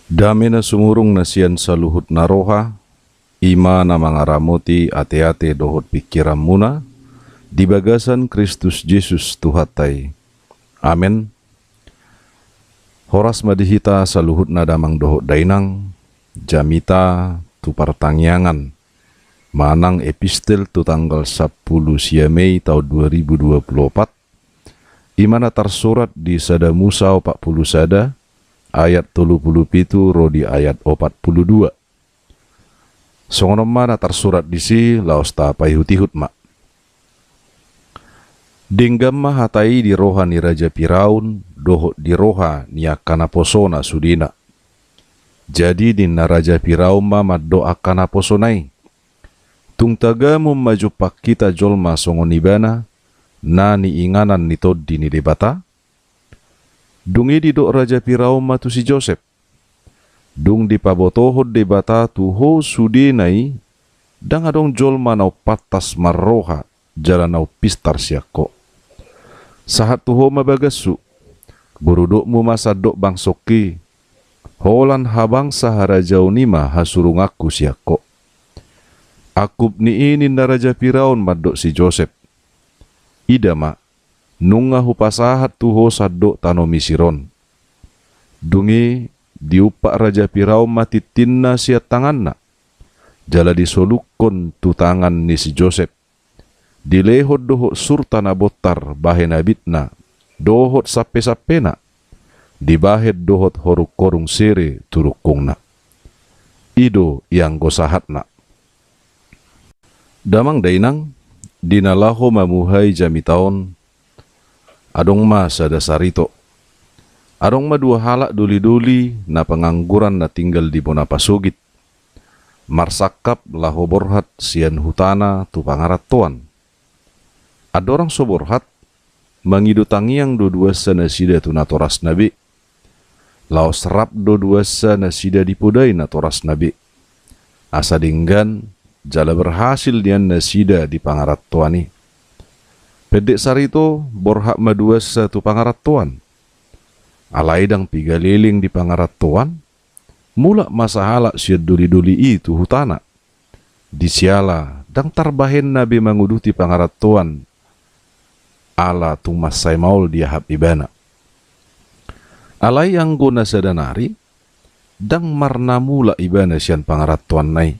Damena sumurung nasian saluhut naroha, ima na mangaramoti ate-ate dohot pikiran muna, di bagasan Kristus Yesus Tuhatai. Amen. Horas madihita saluhut na damang dohot dainang, jamita tu partangyangan, manang epistel tu tanggal 10 Mei tahun 2024, imana tersurat di Sada Musa 40 sada, ayat 37 rodi ayat 42. Songono mana tersurat disi laos tapai hutihut mak. Denggam hatai di roha ni Raja Firaun, dohot di roha ni akana posona sudina. Jadi di Raja Firaun ma doa akana posonai. Tung tagamu maju pak kita jolma songonibana, na ni inganan ni toddi ni debata. Dungi di dok Raja Firaun matu si Joseph. Dung di pabotohod debata tuho sudinai, dang adong jolma nau patas marroha, jalan nau pistar siako. Sahat tuho mabagasu, burudukmu masa dok bang soki, holan habang sahara jauh nima hasurung aku siako. Akub ni ini na Raja Firaun madok si Joseph. Ida mak, nunga hupasahat tuho sadok tano misiron. Dungi diupak Raja Firaun mati tinna siat tanganna. Jala disolukon tu tangan ni si Joseph. Dilehot dohot surtana botar bahen abitna. Dohot sape-sapena. Dibahet dohot horuk korung sere turukungna. Ido yang gosahatna. Damang dainang, dinalaho mamuhay jamitaon, adong ma sada sarito. Adong ma dua halak duli-duli na pengangguran na tinggal di Bonapasugit. Marsakap laho borhat sian hutana tu pangarat tuan. Adorang soborhat mangidutangiang dua-dua nasida tu natoras nabi. Lao serap dua-dua nasida dipudai natoras nabi. Asa dinggan jala berhasil nian nasida di pangarat tuani. Pedek sarito borhak madua satu pangarat tuan. Alaidang piga liling di pangarat tuan. Mula masa halak siad duli-duli itu hutana. Disiala dang tarbahen nabi manguduti pangarat tuan. Ala tumas say maul dia hap ibana. Alai yang guna sadanari. Dang marna mula ibana sian pangarat tuan nai.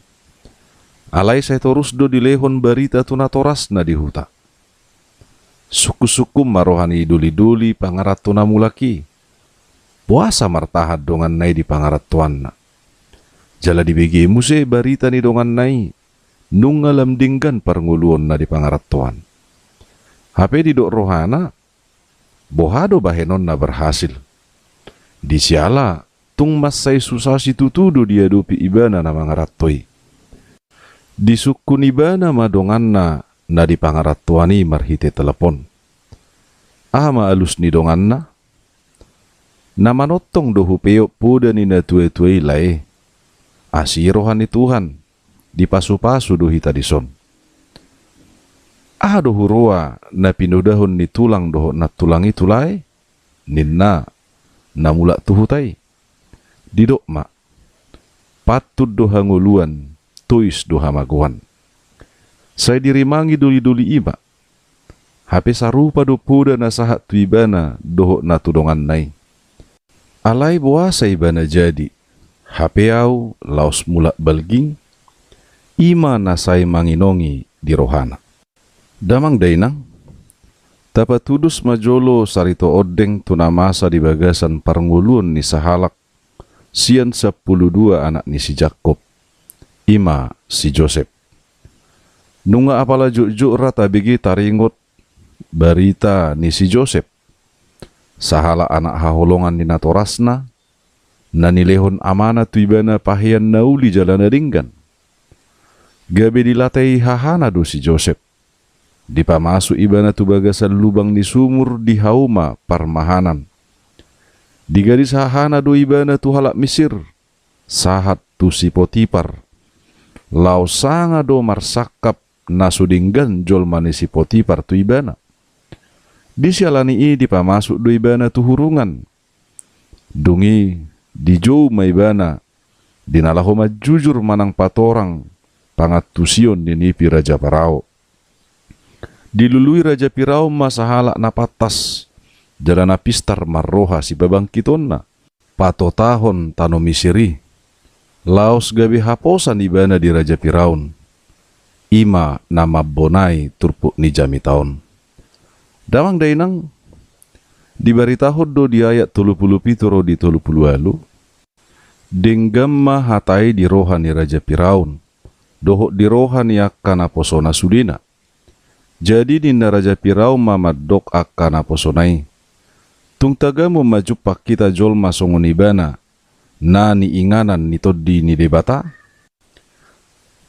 Alai saya terus do dilehon barita tunatoras na di huta. Suku-suku marohani duli-duli pangarat tuna mulaki. Puasa martahat dongan nai di pangarat tuan na. Jala dibegi muse barita ni dongan nai. Nungalam dinggan parnguluon na di pangarat tuan. Hape di dok rohana. Bohado bahenon na berhasil. Disiala tung masay susasi tutudo dia dopi ibana na mangarat toy. Di suku nibana madongan na di pangarat tuani marhite telepon. Ama alus ni dongan na. Namanotong dohu peyok puda ni na tue-tue lae. Asirohan ni Tuhan. Di pasu-pasu dohi tadison. Dohu roa na pinudahon ni tulang doho na tulang itu lae. Ninna na mulak tuhutai. Didok mak. Patut doha nguluan. Tuis doha maguan. Saya dirimangi duli-duli iba. Hape sarupa do puda na sahat tu ibana doho na tudongan nai. Alai buasa ibana jadi. Hape au laos mulak balging. Ima na say manginongi di rohana. Damang dainang. Tapatudus majolo sarito odeng tunamasa di bagasan parngulun ni sahalak. Sian 12 anak ni si Jakob. Ima si Joseph. Nunga apala juk-juk rata bigi taringot barita ni si Joseph. Sahala anak haholongan ni natorasna. Nanilehon amana tuibana pahian nauli jalana ringgan. Gabe dilatei hahana do si Joseph. Dipamasu ibana tu bagasan lubang ni sumur di hauma parmahanan. Di gadis hahana do ibana tu halak Mesir. Sahat tu si Potipar. Lau sanga do marsakap nasudinggan jol manisi Potipar tu ibana. Disialani i dipamasuk do ibana tu hurungan. Dungi di jou maibana dinalahoma jujur manang patorang pangatusion dinipi Raja Pirao. Dilului Raja Pirao masahala na patas jalan pistar marroha si babangkitonna pato tahon tano misiri laos gabi haposan ibana di Raja Piraun ima nama bonai turpuk ni jami taon. Damang dainang dibaritahod do di ayat 37 ro di 38 denggamma hatai di rohani Raja Piraun dohok di rohani akkana posona sudina. Jadi dinda Raja Piraun mamadok akkana posonai tung taga memajupak kita jol masongon ibana na ni inganan ni toddi ni debata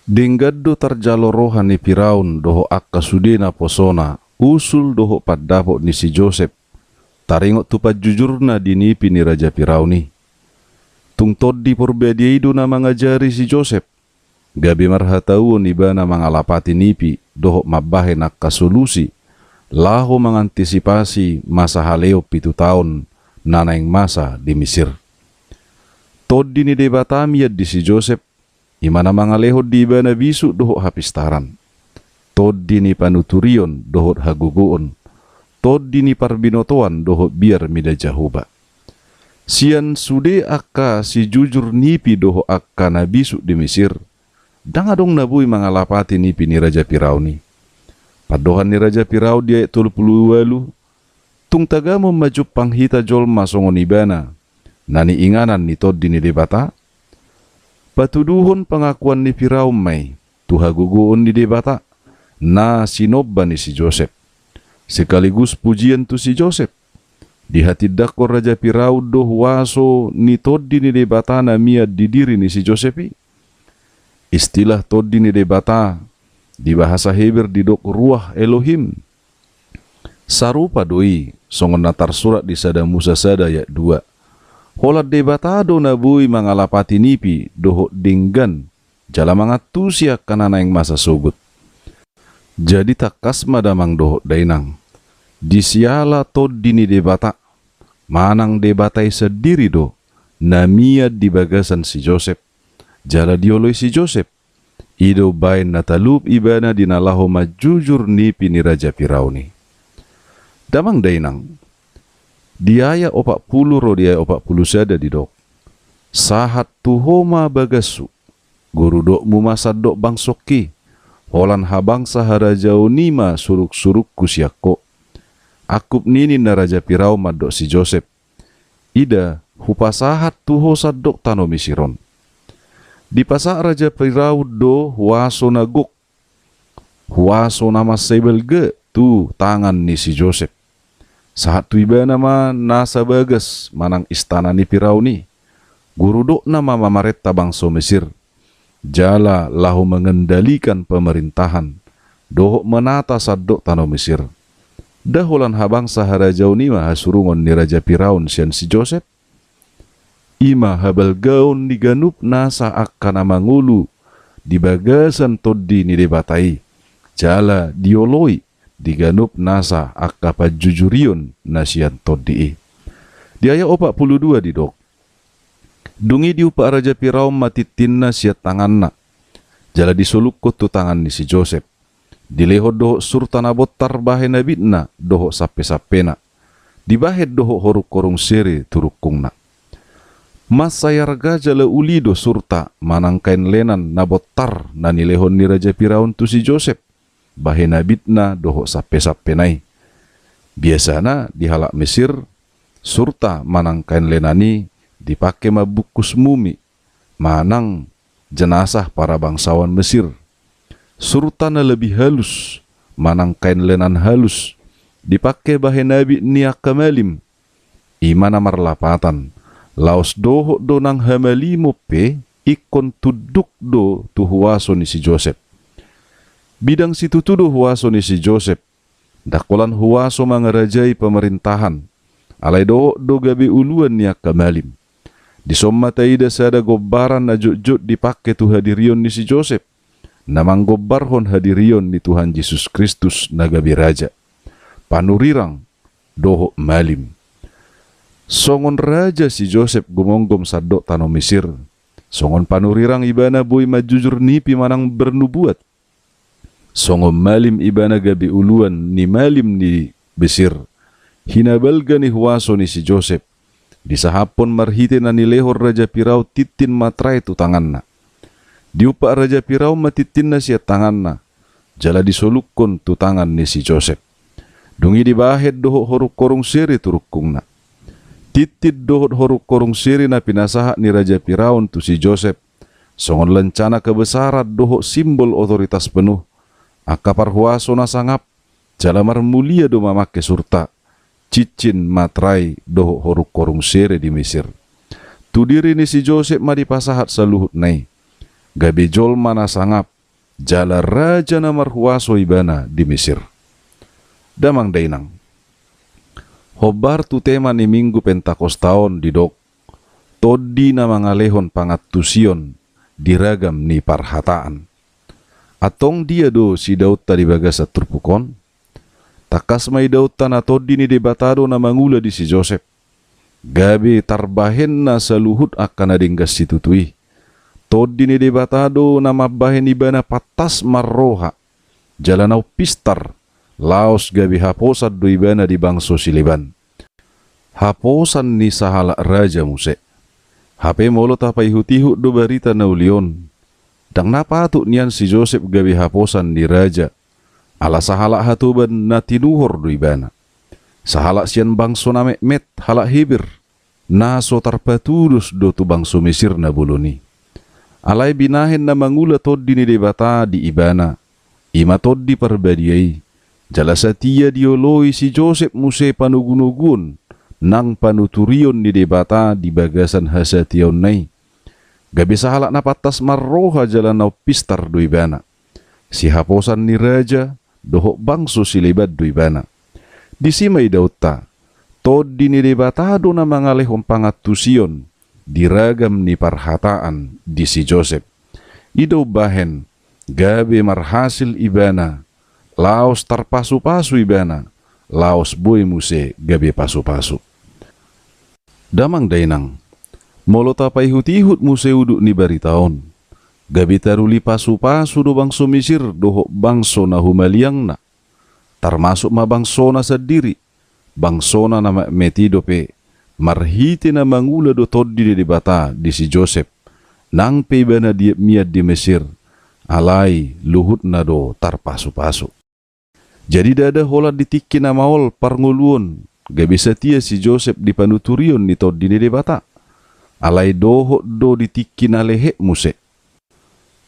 denggaddo tarjalo rohani Piraun doho akka sudena posona usul doho paddapo ni si Joseph taringot tupat jujurna dinipi ni Raja Pirauni tung toddi porbediaido na mangajari si Joseph gabi marhatauon ibana mangalapati nipi doho mabahe nakka solusi laho mengantisipasi masa haleo 7 tahun nanaing masa di Mesir. Toddi ni debatamiad di si Joseph imana mangaleho di ibana bisu doho hapistaran. Toddi ni panuturion doho haguguon. Toddi ni parbinotoan doho biar mida jahuba. Sian sude akka si jujur nipi doho akka nabisu di Mesir. Dangadong nabui mangalapati nipi ni Raja Pirauni. Padohan ni Raja Pirao dia 38 tung taga maju panghita jol masongon ibana nani inganan ni toddi ni debata patuduhon pengakuan ni Pirao mai tuhaguguon ni debata na sinobba ni si Joseph sekaligus pujian tu si Joseph di hati dakor Raja Pirao doh waso ni toddi ni debata na miad di diri ni si Josephi. Istilah toddi ni debata di bahasa Heber didok ruah Elohim. Sarupa doi songon natar surat di sada Musa sada ayat 2. Holat debatado nabui mangalapati nipi doho dinggan jala mangatusia kanana yang masa sugut. Jadi takas madamang doho dainang. Disiala tod dini debata manang debatai sediri do namia di bagasan si Joseph. Jala dioloi si Joseph. Ido bain natalub ibana dinalaho majujur nipi ni Raja Pirauni. Damang dainang. Diaya 40 ro diaya 40 sada didok. Sahat tuhoma bagasu. Guru dok mumasad dok bangsoki. Holan habang saharajau nima suruk-suruk kusiako. Akup nini na Raja Pirau madok si Joseph. Ida hupasahat tuho sadok tano misiron. Di pasak Raja Pirau do huaso naguk. Huaso nama sebel ge tu tangan ni si Joseph. Saat tu iba nama nasa bagas manang istana ni Pirau ni. Guru dok nama mamareta bangso Mesir. Jala lahu mengendalikan pemerintahan. Dohok menata sadok tano Mesir. Dahulan habang saharajau ni mahasurungon ni Raja Piraun sian si Joseph. Ima habal gaun diganup nasa akkana mangulu di bagasan toddi ni debatai jala dioloi diganup nasa akka pajujurion nasian toddi di ayat 42 didok dungi diupa Raja Pirau matitinna siat tanganna jala disuluk tu tangan ni si Joseph dileho doho surtana botar bahe nabitna doho sape-sapena dibahed doho horuk korung sere turukungna. Mas sayarga jala ulido surta manangkain lenan nabotar na nilehon ni Raja Piraun tu si Joseph. Bahe nabitna doho sape-sapenai. Biasana di halak Mesir, surta manangkain lenani dipake mabukus mumi. Manang jenazah para bangsawan Mesir. Surta na lebih halus, manangkain lenan halus. Dipake bahe nabi niak kamalim. Imana marlapatan. Laos doho do nang hamalimo pe ikon tuduk do tu huaso ni si Joseph. Bidang situ tudo huaso ni si Joseph. Dakolan huaso mangarajai pemerintahan. Alai doho do gabi uluan niya kamalim. Di somataida sada gobbaran na jut dipake tu hadirion ni si Joseph. Namang gobbarhon hadirion ni Tuhan Yesus Kristus na gabi raja. Panurirang doho malim. Songon raja si Joseph gumonggom sadok tano Mesir. Songon panurirang ibana boy majujur nipi manang bernubuat. Songon malim ibana gabi uluan ni malim ni Mesir. Hinabalga ni huwaso ni si Joseph. Di sahapon marhite na nilehor Raja Pirao titin matray tu tangan na. Diupa Raja Pirao matitin na siya tangan na. Jala disolukon tu tangan ni si Joseph. Dungi dibahed doho horuk korong siri turukung na. Titid dohot horuk korong siri na pinasaha ni Raja Piraon tu si Joseph. Songon lencana kebesaran doho simbol otoritas penuh. Akapar huaso na sangap. Jalamar mulia do mamake surta. Cicin matrai doho horuk korong siri di Mesir. Tu diri ni si Joseph ma dipasahat saluhut nai. Gabi jol mana sangap. Jala raja na marhuaso ibana di Mesir. Damang dainang. Hobar tu tema ni minggu Pentakostaon di dok. Todi na mangalehon pangatusion diragam ni parhataan. Atong dia do si Daud tadi bagasa turpukon. Takas may Daud na todi ni debatado na mangula di si Joseph. Gabi tarbahen na saluhut akan adinggas situtui. Todi ni debatado na mabahen ibana patas marroha. Jalanau pistar. Laos gabi haposad do ibana di bangso siliban. Haposan ni sahala raja muse. Hape molo tapay hutihut do barita na ulion. Dang napatuk niyan si Joseph gabi haposan ni raja. Ala sahala hatuban na tinuhor do ibana. Sahala siyan bangso na met halak hibir. Naso tarpatulus do tu bangso Mesir na buluni. Alay binahen na mangula todi ni debata di ibana. Ima todi parbadiyay. Jala satia dioloi si Joseph muse panugunugun nang panuturion ni debata di bagasan hasation nai. Gabi sahalak na patas marroha jala nau pistar do ibana. Si haposan ni raja dohok bangso silibad do ibana. Di simay dauta, todi ni debatado na mangalehong pangatusion diragam ni parhataan di si Joseph. Ido bahen gabi marhasil ibana. Laos tarpasu-pasu ibana, laos boy muse gabi pasu-pasu. Damang dainang, molo tapay hutihut muse uduk ni baritaon. Gabi taruli pasu-pasu do bangso Mesir doho bangso na humaliang na. Tarmasuk ma bangso na sadiri, bangso na metido pe, marhiti na mangula do todi di bata di si Joseph. Nang pe ibana di miad di Mesir, alay luhut na do tarpasu-pasu. Jadi dada hola ditiki na maol parnguluon. Gabi setia si Joseph di panuturion ni todi ni debata. Alay doho do ditiki na lehe muse.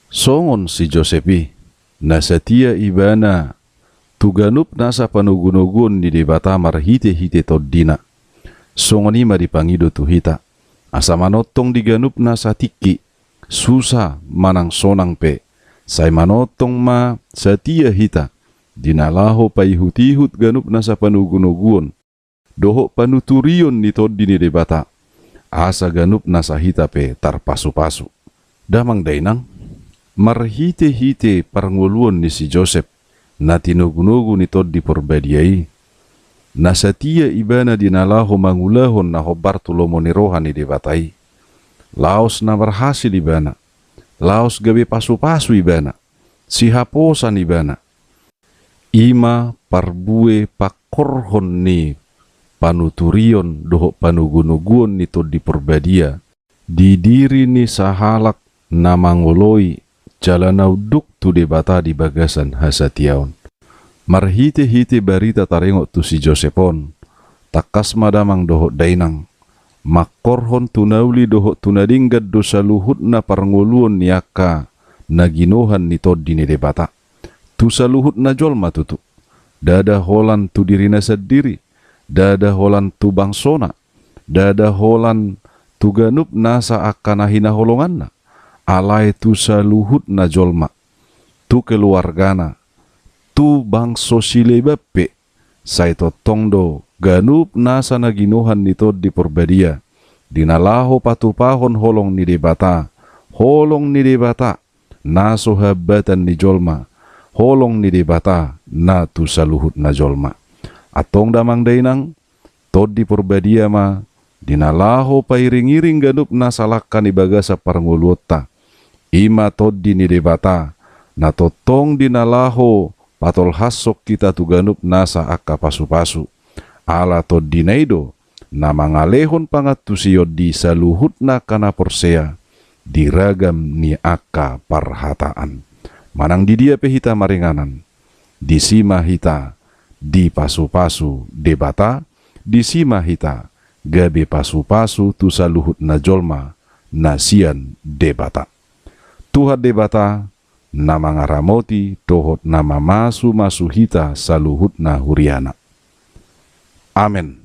Songon si Josephi. Na setia ibana. Tuganup nasa panugunugun ni debata marhite-hite todina. Songon ima dipangido tuhita. Asa manotong diganup nasa tiki. Susah manang sonang pe. Say manotong ma setia hita. Dinalaho pay hutihut ganup nasa panugunuguon. Doho panuturion ni todi ni debata. Asa ganup nasa hitape tarpasu-pasu. Damang dainang. Marhite-hite parnguluon ni si Joseph. Na tinugunugu ni todi porbadiyai. Nasatia ibana dinalaho mangulahon na hobar tulomo ni rohan ni debatai. Laos na berhasil ibana. Laos gabi pasu-pasu ibana. Si haposan ibana. Ima parbue pakorhon ni panuturion doho panugunuguon ni todi porbadia. Di diri ni sahalak na mangoloi jalanau duk tu debata di bagasan hasatiaon. Marhite-hite barita tarengok tu si Josephon. Takas madamang doho dainang. Makorhon tunauli doho tunadinggad dosa luhut na parngoluon niaka naginohan ni todi ni debata. Tu saluhut na jol matutu. Dada holan tu dirina sendiri. Dada holan tu bangsona. Dada holan tu ganup nasa akana hina holonganna. Alai tu saluhut na jolma. Tu keluargana. Tu bangso silebape. Saito tongdo ganup nasa naginohan nito di porbadia. Dinalaho patupahon holong ni debata. Holong ni debata. Naso habatan ni jolma. Holong ni debata na tu saluhut na jolma. Atong damang dainang, tod di porbadia ma, dinalaho pairing-iring ganup na salakkan ibagasa parnguluota, ima toddi ni debata, na totong dinalaho patol hasok kita tu ganup nasa akka pasu-pasu, ala toddi naido, na mangalehon pangatusiyod di saluhut na kana porsea, diragam ni akka parhataan. Manang di dia pehita maringanan, di sima hita, di pasu-pasu debata, di sima hita, gabe pasu-pasu tu saluhut na jolma, nasian debata. Tuhan debata, nama ngaramoti, tohot nama masu-masu hita saluhut na huriana. Amen.